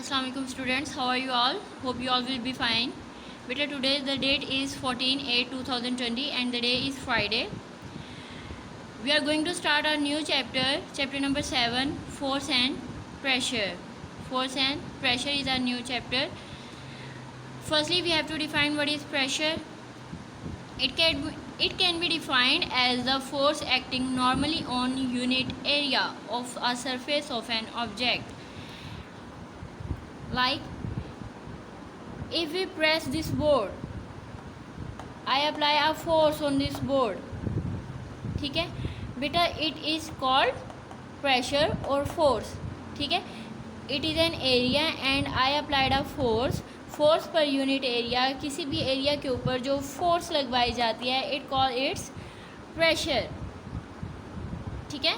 Assalamu alaikum students, how are you all? Hope you all will be fine. Beta, today the date is 14/8/2020 and the day is Friday. We are going to start our new chapter number 7, force and pressure. Force and pressure is our new chapter. Firstly, we have to define what is pressure. It can be defined as the force acting normally on unit area of a surface of an object. Like, if we press this board, I apply a force on this board. ठीक है बेटा, it is called pressure or force. ठीक है, it is an area and I applied a force. Force per unit area, किसी भी area के ऊपर जो फोर्स लगवाई जाती है, इट कॉल इट्स प्रेशर. ठीक है,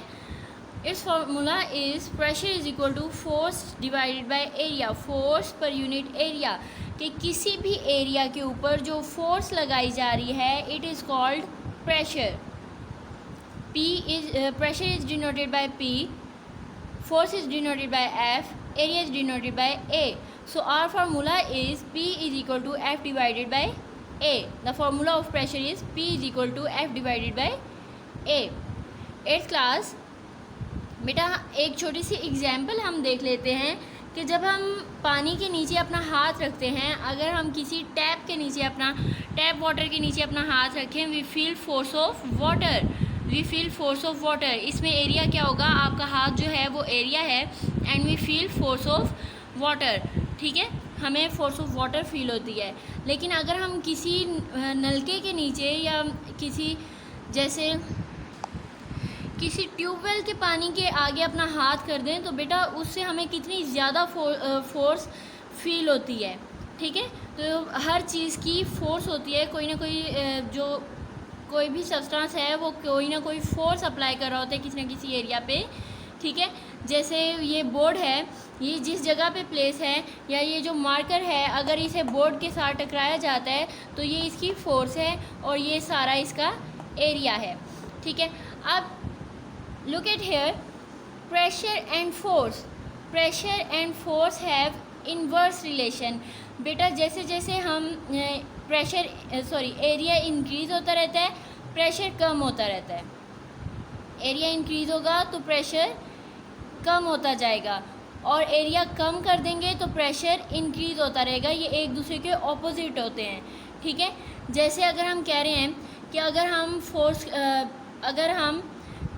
its formula is pressure is equal to force divided by area. Force per unit area, कि किसी भी एरिया के ऊपर जो फोर्स लगाई जा रही है, it is called pressure. Pressure is denoted by P, force is denoted by F, area is denoted by A. So our formula is P is equal to F divided by A. The formula of pressure is P is equal to F divided by A. 8th class बेटा, एक छोटी सी example हम देख लेते हैं कि जब हम पानी के नीचे अपना हाथ रखते हैं, अगर हम किसी टैप के नीचे टैप वाटर के नीचे अपना हाथ रखें, we feel force of water. We feel force of water. इसमें एरिया क्या होगा, आपका हाथ जो है वो एरिया है, and we feel force of water. ठीक है, हमें फोर्स ऑफ वाटर फील होती है. लेकिन अगर हम किसी नलके के नीचे या जैसे किसी ट्यूबवेल के पानी के आगे अपना हाथ कर दें, तो बेटा उससे हमें कितनी ज़्यादा फोर्स फील होती है. ठीक है, तो हर चीज़ की फोर्स होती है. कोई ना कोई जो कोई भी सब्सटेंस है वो कोई ना कोई फोर्स अप्लाई कर रहा होता है किसी न किसी एरिया पे. ठीक है, जैसे ये बोर्ड है, ये जिस जगह पे प्लेस है, या ये जो मार्कर है, अगर इसे बोर्ड के साथ टकराया जाता है तो ये इसकी फोर्स है और ये सारा इसका एरिया है. ठीक है, अब look at here, pressure and force. Pressure and force have inverse relation. बेटा, जैसे जैसे हम एरिया इंक्रीज़ होता रहता है, प्रेशर कम होता रहता है. एरिया इंक्रीज़ होगा तो प्रेशर कम होता जाएगा, और एरिया कम कर देंगे तो प्रेशर इंक्रीज़ होता रहेगा. ये एक दूसरे के ऑपोजिट होते हैं. ठीक है, जैसे अगर हम कह रहे हैं कि अगर हम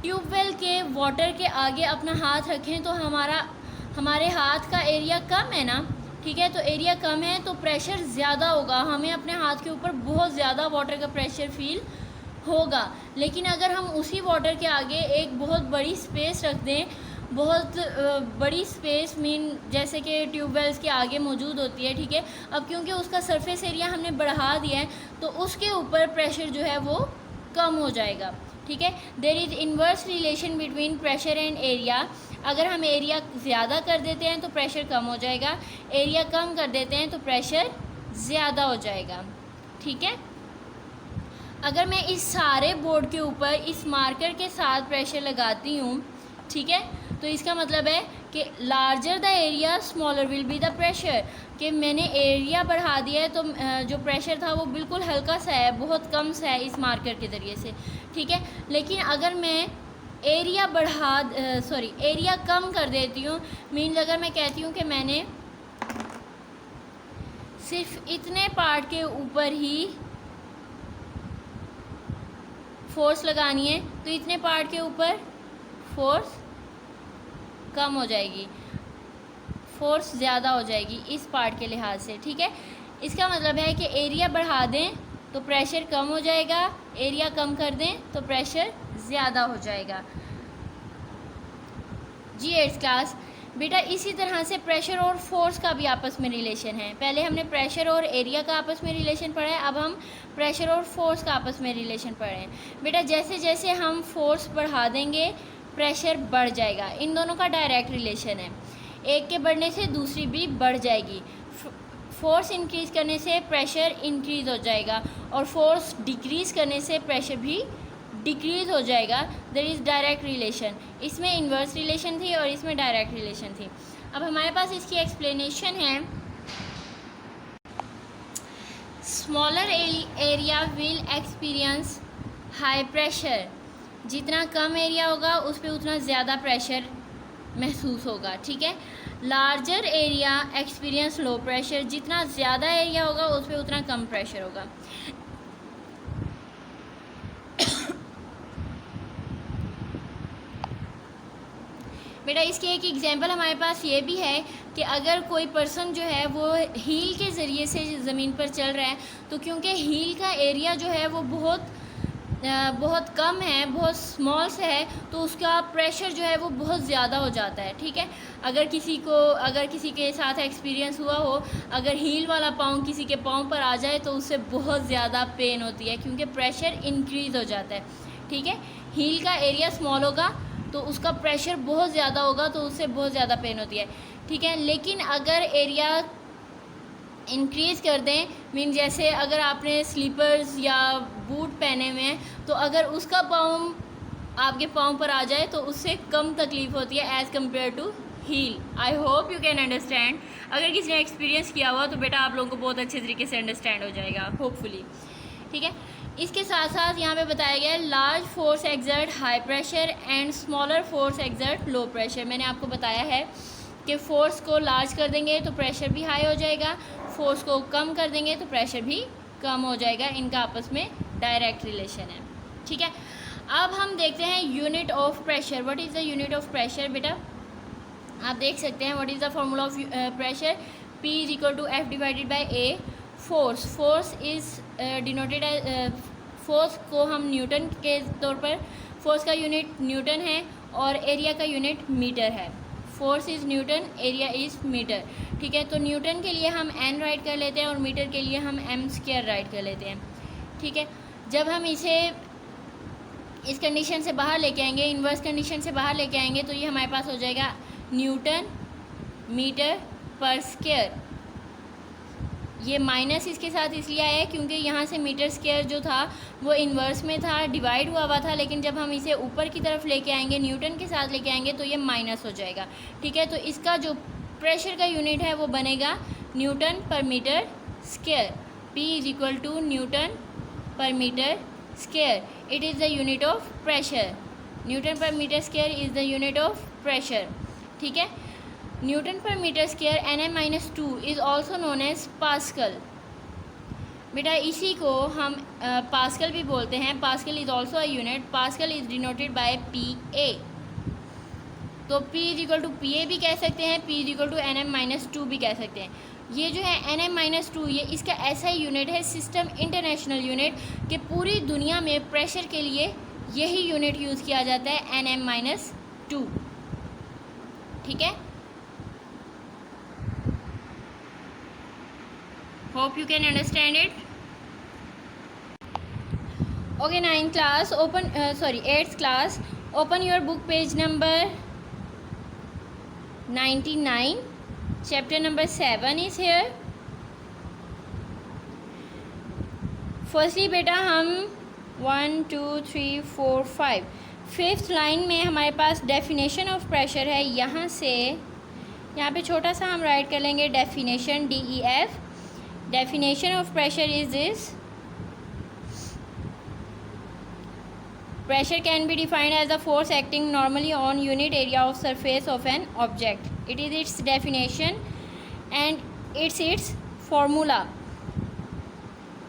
ट्यूबवेल के वाटर के आगे अपना हाथ रखें तो हमारे हाथ का एरिया कम है ना. ठीक है, तो एरिया कम है तो प्रेशर ज़्यादा होगा, हमें अपने हाथ के ऊपर बहुत ज़्यादा वाटर का प्रेशर फील होगा. लेकिन अगर हम उसी वाटर के आगे एक बहुत बड़ी स्पेस रख दें, बहुत बड़ी स्पेस जैसे कि ट्यूबवेल्स के आगे मौजूद होती है. ठीक है, अब क्योंकि उसका सरफेस एरिया हमने बढ़ा दिया है तो उसके ऊपर प्रेशर जो है वो कम हो जाएगा. ठीक है, there is inverse relation between pressure and area. अगर हम एरिया ज़्यादा कर देते हैं तो प्रेशर कम हो जाएगा, एरिया कम कर देते हैं तो प्रेशर ज़्यादा हो जाएगा. ठीक है, अगर मैं इस सारे बोर्ड के ऊपर इस मार्कर के साथ प्रेशर लगाती हूँ, ठीक है, तो इसका मतलब है कि larger the area smaller will be the pressure. कि मैंने एरिया बढ़ा दिया है तो जो प्रेशर था वो बिल्कुल हल्का सा है, बहुत कम सा है इस मार्कर के ज़रिए से. ठीक है, लेकिन अगर मैं एरिया कम कर देती हूँ, मीन्स अगर मैं कहती हूँ कि मैंने सिर्फ इतने पार्ट के ऊपर ही फोर्स लगानी है, तो इतने पार्ट के ऊपर फोर्स कम हो जाएगी, फोर्स ज़्यादा हो जाएगी इस पार्ट के लिहाज से. ठीक है, इसका मतलब है कि एरिया बढ़ा दें तो प्रेशर कम हो जाएगा, एरिया कम कर दें तो प्रेशर ज़्यादा हो जाएगा. जी 8th क्लास बेटा, इसी तरह से प्रेशर और फोर्स का भी आपस में रिलेशन है. पहले हमने प्रेशर और एरिया का आपस में रिलेशन पढ़ा है, अब हम प्रेशर और फोर्स का आपस में रिलेशन पढ़ रहे हैं. बेटा, जैसे जैसे हम फोर्स बढ़ा देंगे प्रेशर बढ़ जाएगा. इन दोनों का डायरेक्ट रिलेशन है, एक के बढ़ने से दूसरी भी बढ़ जाएगी. फोर्स इंक्रीज़ करने से प्रेशर इंक्रीज़ हो जाएगा, और फोर्स डिक्रीज़ करने से प्रेशर भी डिक्रीज़ हो जाएगा. There is direct relation. इसमें इन्वर्स रिलेशन थी और इसमें डायरेक्ट रिलेशन थी. अब हमारे पास इसकी एक्सप्लेनेशन है, smaller area will experience high pressure. जितना कम एरिया होगा उस पर उतना ज़्यादा प्रेशर महसूस होगा, ठीक है। Larger area experience low pressure. जितना ज़्यादा एरिया होगा उस पर उतना कम प्रेशर होगा। बेटा इसकी एक एग्जांपल हमारे पास ये भी है कि अगर कोई पर्सन जो है वो हील के ज़रिए से ज़मीन पर चल रहा है, तो क्योंकि हील का एरिया जो है वो बहुत कम है, बहुत स्मॉल से है, तो उसका प्रेशर जो है वो बहुत ज़्यादा हो जाता है, ठीक है। अगर किसी के साथ एक्सपीरियंस हुआ हो, अगर हील वाला पाँव किसी के पाँव पर आ जाए तो उससे बहुत ज़्यादा पेन होती है, क्योंकि प्रेशर इंक्रीज़ हो जाता है, ठीक है। हील का एरिया स्मॉल होगा तो उसका प्रेशर बहुत ज़्यादा होगा, तो उससे बहुत ज़्यादा पेन होती है, ठीक है। लेकिन अगर एरिया इंक्रीज़ कर दें, मीन जैसे अगर आपने स्लीपर्स या बूट पहने हुए हैं, तो अगर उसका पाँव आपके पाँव पर आ जाए तो उससे कम तकलीफ़ होती है as compare to heel. I hope you can understand. अगर किसी ने एक्सपीरियंस किया हुआ तो बेटा आप लोगों को बहुत अच्छे तरीके से अंडरस्टैंड हो जाएगा, होपफुली, ठीक है। इसके साथ साथ यहाँ पे बताया गया है large force exert high pressure and smaller force exert low pressure. मैंने आपको बताया है कि फ़ोर्स को लार्ज कर देंगे तो प्रेशर भी हाई हो जाएगा, फोर्स को कम कर देंगे तो प्रेशर भी कम हो जाएगा। इनका आपस में डायरेक्ट रिलेशन है, ठीक है। अब हम देखते हैं unit of pressure. What is the unit of pressure? बेटा आप देख सकते हैं what is the formula of pressure. P is equal to F divided by A। Force is denoted as, force को हम न्यूटन के तौर पर, फोर्स का यूनिट न्यूटन है और एरिया का यूनिट मीटर है। Force is newton, area is metre, ठीक है। तो न्यूटन के लिए हम n राइट कर लेते हैं और मीटर के लिए हम m² राइट कर लेते हैं, ठीक है। जब हम इसे इस कंडीशन से बाहर लेके आएंगे, इन्वर्स कंडीशन से बाहर लेके आएंगे, तो ये हमारे पास हो जाएगा न्यूटन मीटर पर स्क्वायर। ये माइनस इसके साथ इसलिए आया है क्योंकि यहाँ से मीटर स्क्वायर जो था वो इन्वर्स में था, डिवाइड हुआ था, लेकिन जब हम इसे ऊपर की तरफ लेके आएंगे, न्यूटन के साथ लेके आएंगे, तो ये माइनस हो जाएगा, ठीक है। तो इसका जो प्रेशर का यूनिट है वो बनेगा newton per metre square. P is equal to newton per metre square. It is the unit of pressure. Newton per metre square is the unit of pressure, ठीक है। Newton per metre square Nm-2 is also known as pascal. बेटा इसी को हम pascal भी बोलते हैं। Pascal is also a unit. Pascal is denoted by Pa। तो P is equal to Pa भी कह सकते हैं, P is equal to Nm-2 भी कह सकते हैं। ये जो है Nm-2, ये इसका ऐसा यूनिट है, सिस्टम इंटरनेशनल यूनिट, कि पूरी दुनिया में प्रेशर के लिए यही यूनिट यूज़ किया जाता है, Nm-2, ठीक है। Hope you can understand it. Okay, 9th class, 8th class, open your book page number 99. Chapter number 7 is here. Firstly बेटा हम 1 2 3 4 5 5th लाइन में हमारे पास डेफिनेशन ऑफ प्रेशर है। यहाँ पे छोटा सा हम राइट कर लेंगे definition, DEF। Definition of pressure is this: pressure can be defined as the force acting normally on unit area of surface of an object. It is its definition and its formula.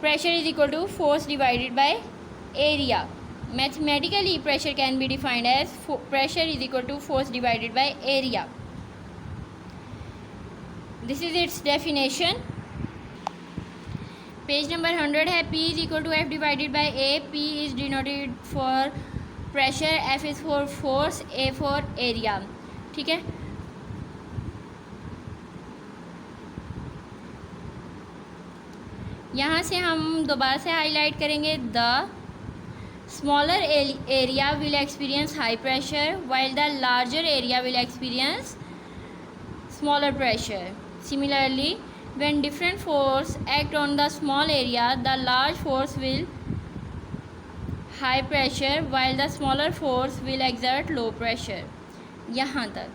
Pressure is equal to force divided by area. Mathematically, pressure can be defined as pressure is equal to force divided by area. This is its definition. Page number 100 है। P is equal to F divided by A। P is denoted for pressure, F is for force, A for area, ठीक है। यहाँ से हम दोबारा से highlight करेंगे, the smaller area will experience high pressure while the larger area will experience smaller pressure. Similarly, when different force act on the small area, the large force will high pressure while the smaller force will exert low pressure. यहाँ तक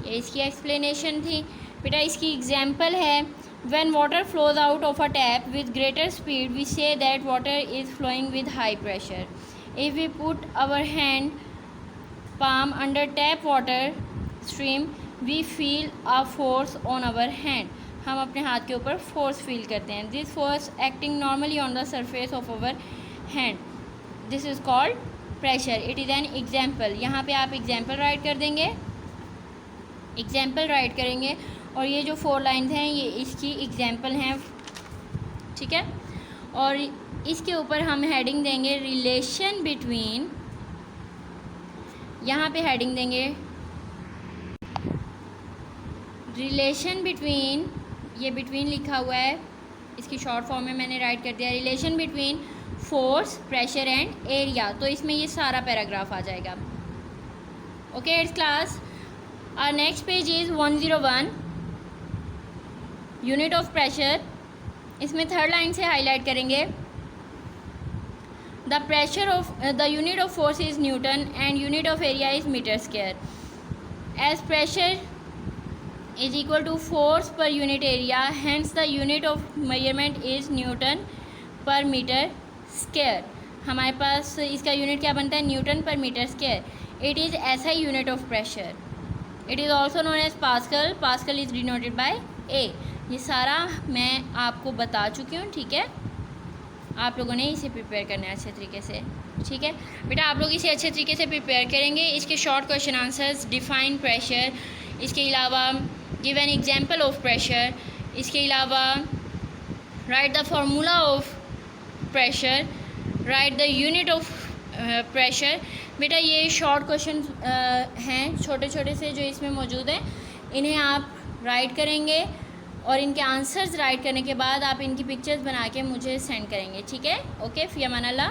ये इसकी explanation थी। बेटा इसकी example है, when water flows out of a tap with greater speed we see that water is flowing with high pressure. If we put our hand palm under tap water stream we feel a force on our hand। हम अपने हाथ के ऊपर force feel करते हैं। This force acting normally on the surface of our hand, this is called pressure. It is an example. यहाँ पे आप एग्जाम्पल राइट कर देंगे, एग्जाम्पल राइट करेंगे और ये जो 4 लाइन्स हैं ये इसकी एग्जाम्पल हैं, ठीक है। और इसके ऊपर हम हेडिंग देंगे रिलेशन बिटवीन, यहाँ पे हेडिंग देंगे रिलेशन बिटवीन, ये बिटवीन लिखा हुआ है, इसकी शॉर्ट फॉर्म में मैंने राइट कर दिया, relation between force, pressure and area. तो इसमें ये सारा पैराग्राफ आ जाएगा। Okay it's class, our next page is 101 unit of pressure. इसमें 3rd लाइन से हाईलाइट करेंगे, the pressure of the unit of force is Newton and unit of area is meter square. As pressure is equal to force per unit area, hence the unit of measurement is Newton per meter square। हमारे पास इसका unit क्या बनता है, newton per metre square. It is ऐसा unit of pressure. It is also known as pascal, pascal is denoted by A. ये सारा मैं आपको बता चुकी हूँ, ठीक है। आप लोगों ने इसे प्रिपेयर करना है अच्छे तरीके से, ठीक है बेटा। आप लोग इसे अच्छे तरीके से प्रिपेयर करेंगे। इसके short question answers, define pressure, इसके अलावा give an example of pressure, इसके अलावा right the formula of pressure, right the unit of pressure. बेटा ये शॉर्ट क्वेश्चन हैं छोटे छोटे से जो इसमें मौजूद हैं, इन्हें आप राइट करेंगे और इनके आंसर्स राइट करने के बाद आप इनकी पिक्चर्स बना के मुझे सेंड करेंगे, ठीक है। ओके, फ़ी अमान अल्लाह।